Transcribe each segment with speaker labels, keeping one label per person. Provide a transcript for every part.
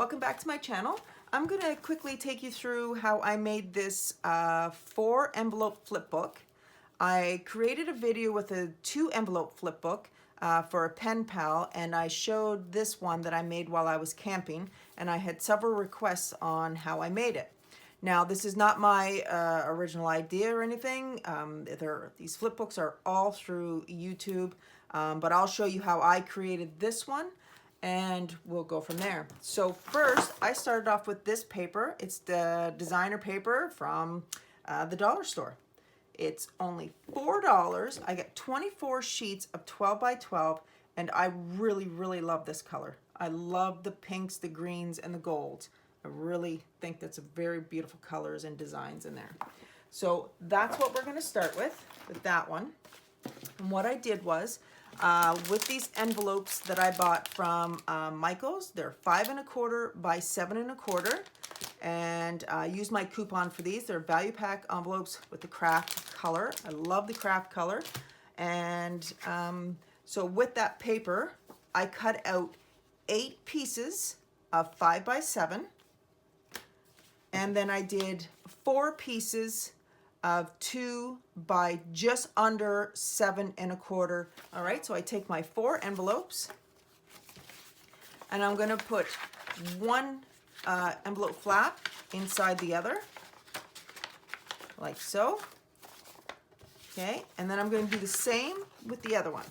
Speaker 1: welcome back to my channel. I'm going to quickly take you through how I made this 4 envelope flip book. I created a video with a 2 envelope flip book for a pen pal, and I showed this one that I made while I was camping, and I had several requests on how I made it. Now, this is not my original idea or anything. These flip books are all through YouTube, but I'll show you how I created this one, and we'll go from there. So first, I started off with this paper. It's the designer paper from the dollar store. It's only $4. I get 24 sheets of 12 by 12, and I really love this color. I love the pinks, the greens, and the golds. I really think that's a very beautiful colors and designs in there. So that's what we're going to start with that one. And what I did was, with these envelopes that I bought from Michael's, they're 5 1/4 by 7 1/4, and I used my coupon for these. They're value pack envelopes with the craft color. I love the craft color. And so with that paper, I cut out 8 pieces of 5 by 7, and then I did 4 pieces of 2 by just under 7 1/4. All right, so I take my 4 envelopes, and I'm going to put one envelope flap inside the other, like so. Okay, and then I'm going to do the same with the other one.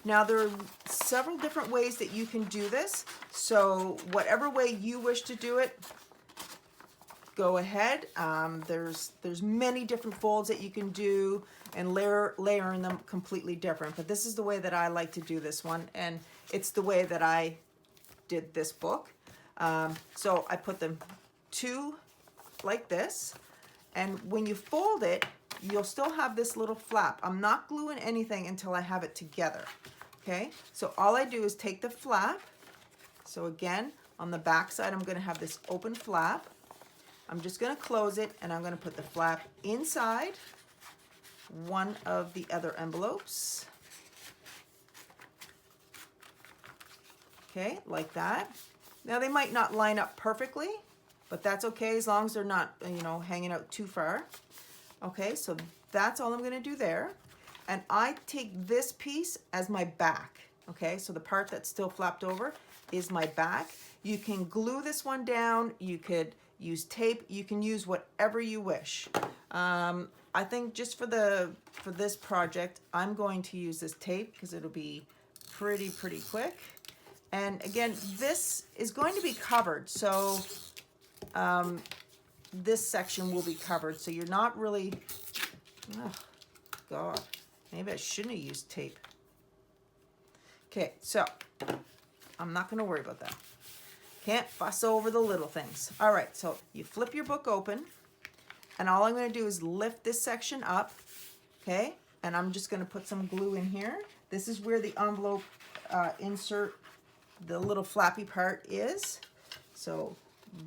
Speaker 1: Now, there are several different ways that you can do this, so whatever way you wish to do it, go ahead. There's many different folds that you can do, and layering them completely different, but this is the way that I like to do this one, and it's the way that I did this book. So I put them 2 like this, and when you fold it, you'll still have this little flap. I'm not gluing anything until I have it together. Okay, so all I do is take the flap. So again, on the back side, I'm going to have this open flap. I'm just going to close it, and I'm going to put the flap inside one of the other envelopes. Okay, like that. Now, they might not line up perfectly, but that's okay as long as they're not, you know, hanging out too far. Okay, so that's all I'm going to do there. And I take this piece as my back. Okay, so the part that's still flapped over is my back. You can glue this one down. You could use tape. You can use whatever you wish. I think just for this project, I'm going to use this tape because it'll be pretty quick. And again, this is going to be covered, so this section will be covered. So you're not really, oh God, maybe I shouldn't have used tape. Okay, so I'm not going to worry about that. Can't fuss over the little things. All right, so you flip your book open, and all I'm going to do is lift this section up, okay? And I'm just going to put some glue in here. This is where the envelope insert, the little flappy part is. So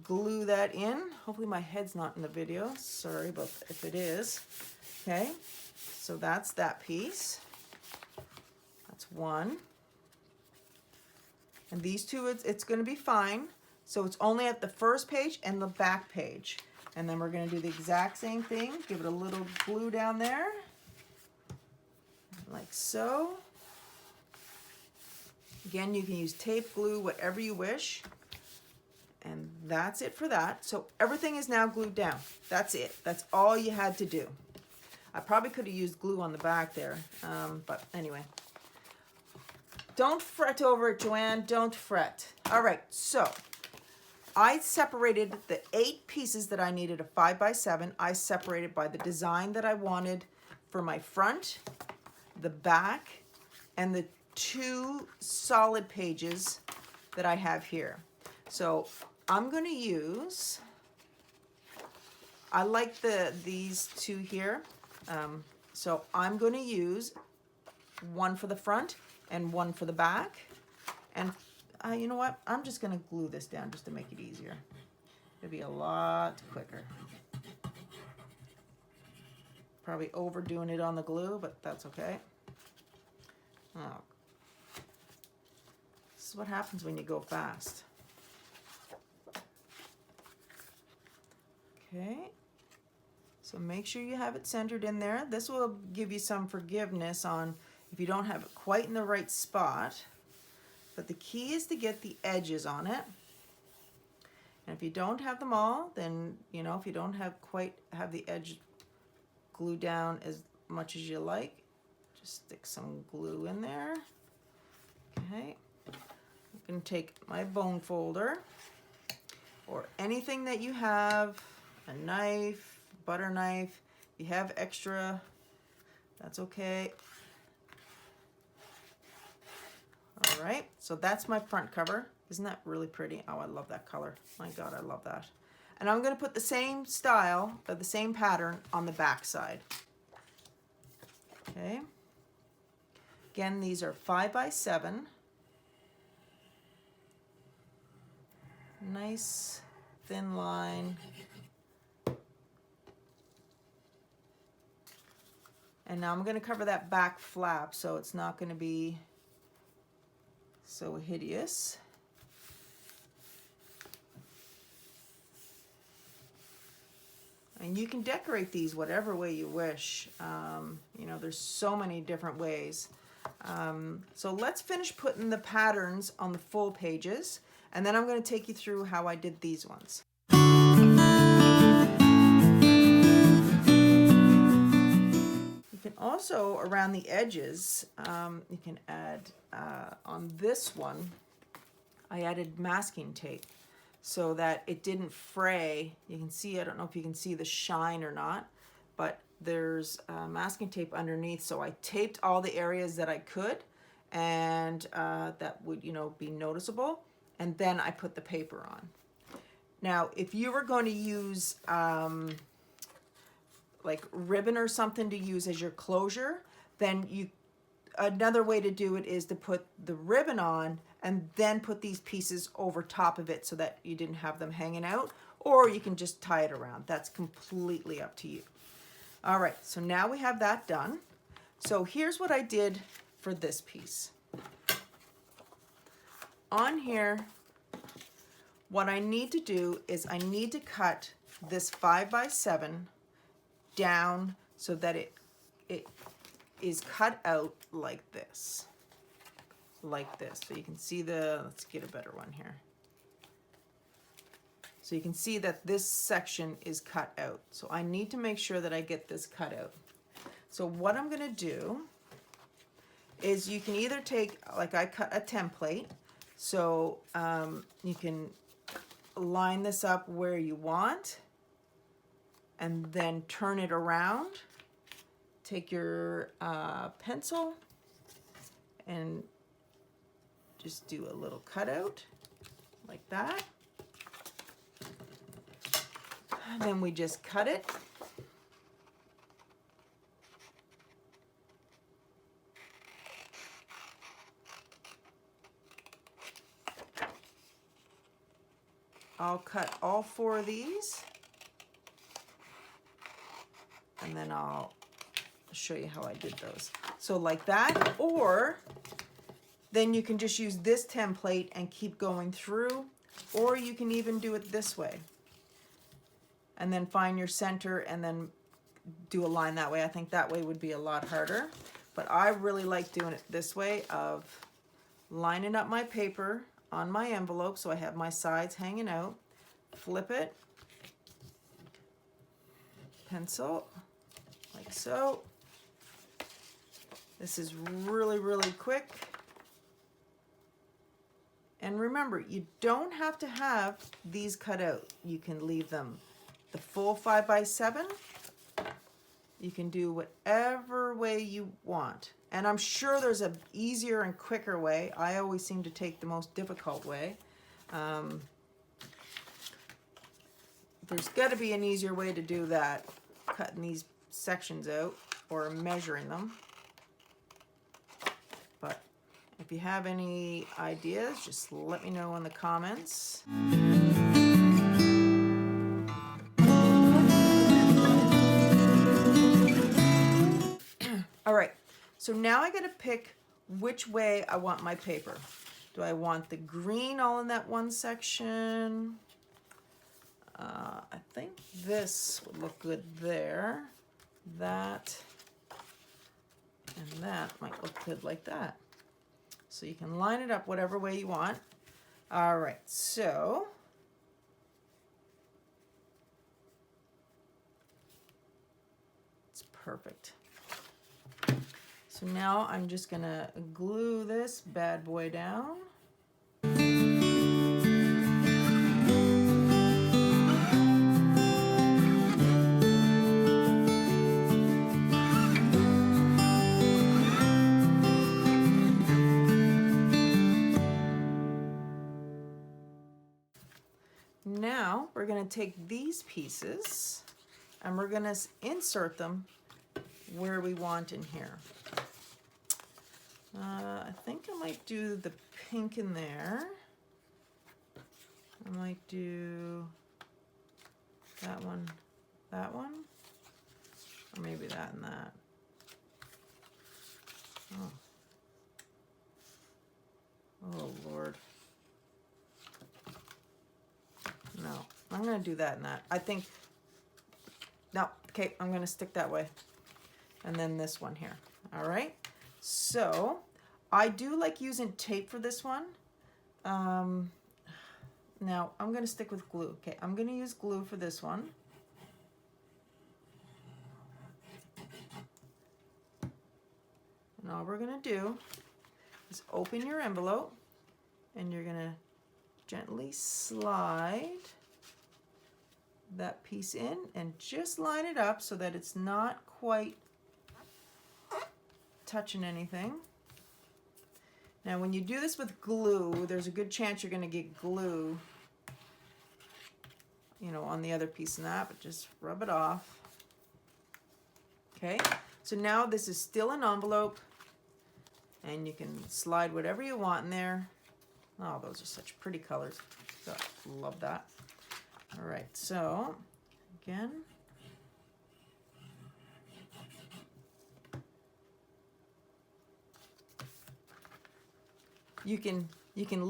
Speaker 1: glue that in. Hopefully my head's not in the video. Sorry about if it is. Okay, so that's that piece. That's one. And these two, it's going to be fine. So it's only at the first page and the back page. And then we're going to do the exact same thing. Give it a little glue down there, like so. Again, you can use tape, glue, whatever you wish. And that's it for that. So everything is now glued down. That's it. That's all you had to do. I probably could have used glue on the back there, but anyway. Don't fret over it, Joanne. Don't fret. All right, so I separated the 8 pieces that I needed of 5 by 7. I separated by the design that I wanted for my front, the back, and the 2 solid pages that I have here. So I'm going to use, I like these 2 here. So I'm going to use one for the front and one for the back. And you know what? I'm just going to glue this down just to make it easier. It'll be a lot quicker. Probably overdoing it on the glue, but that's okay. Oh. This is what happens when you go fast. Okay, so make sure you have it centered in there. This will give you some forgiveness on if you don't have it quite in the right spot. But the key is to get the edges on it. And if you don't have them all, then, you know, if you don't have the edge glued down as much as you like, just stick some glue in there. Okay, I'm going to take my bone folder or anything that you have, a knife, butter knife. If you have extra, that's okay. All right, so that's my front cover. Isn't that really pretty? Oh, I love that color. My God, I love that. And I'm going to put the same style, or the same pattern on the back side. Okay. Again, these are 5x7. Nice thin line. And now I'm going to cover that back flap so it's not going to be so hideous. And you can decorate these whatever way you wish. You know, there's so many different ways. So let's finish putting the patterns on the full pages, and then I'm going to take you through how I did these ones. You can also, around the edges, you can add, on this one, I added masking tape so that it didn't fray. You can see, I don't know if you can see the shine or not, but there's masking tape underneath. So I taped all the areas that I could and that would, you know, be noticeable. And then I put the paper on. Now, if you were going to use like ribbon or something to use as your closure, then another way to do it is to put the ribbon on and then put these pieces over top of it so that you didn't have them hanging out, or you can just tie it around. That's completely up to you. All right, so now we have that done. So here's what I did for this piece. On here, what I need to do is I need to cut this 5x7 down so that it is cut out like this. So you can see let's get a better one here. So you can see that this section is cut out. So I need to make sure that I get this cut out. So what I'm gonna do is you can either take, like I cut a template, so you can line this up where you want and then turn it around. Take your pencil and just do a little cutout like that. And then we just cut it. I'll cut all 4 of these, and then I'll show you how I did those. So like that, or then you can just use this template and keep going through, or you can even do it this way and then find your center and then do a line that way. I think that way would be a lot harder, but I really like doing it this way of lining up my paper on my envelope so I have my sides hanging out, flip it, pencil, like so. This is really, really quick. And remember, you don't have to have these cut out. You can leave them the full 5x7. You can do whatever way you want. And I'm sure there's an easier and quicker way. I always seem to take the most difficult way. There's got to be an easier way to do that, cutting these sections out or measuring them. But if you have any ideas, just let me know in the comments. All right, so now I gotta pick which way I want my paper. Do I want the green all in that one section? I think this would look good there. That and that might look good like that. So you can line it up whatever way you want. All right, so it's perfect. So now I'm just gonna glue this bad boy down. Now we're going to take these pieces and we're going to insert them where we want in here. I think I might do the pink in there. I might do that one, or maybe that and that. Oh Lord. No, I'm going to do that and that. I think, no, okay, I'm going to stick that way. And then this one here. All right. So I do like using tape for this one. Now I'm going to stick with glue. Okay, I'm going to use glue for this one. And all we're going to do is open your envelope and you're going to gently slide that piece in and just line it up so that it's not quite touching anything. Now when you do this with glue, there's a good chance you're going to get glue, you know, on the other piece and that, but just rub it off. Okay, so now this is still an envelope and you can slide whatever you want in there. Oh, those are such pretty colors. So, love that. All right, so again, you can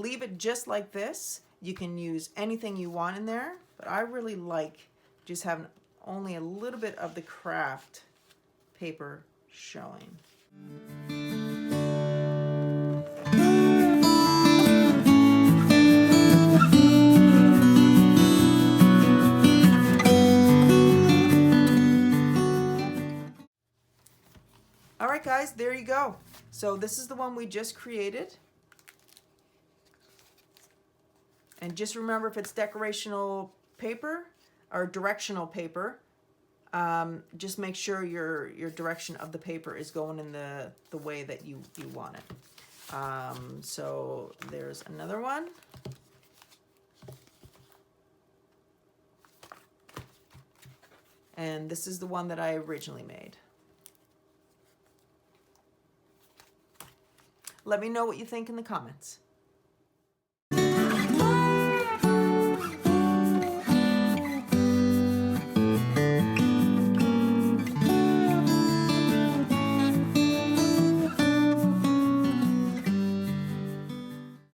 Speaker 1: leave it just like this. You can use anything you want in there, but I really like just having only a little bit of the craft paper showing. All right, guys, there you go. So this is the one we just created. And just remember, if it's decorational paper or directional paper, just make sure your direction of the paper is going in the way that you want it. So there's another one. And this is the one that I originally made. Let me know what you think in the comments.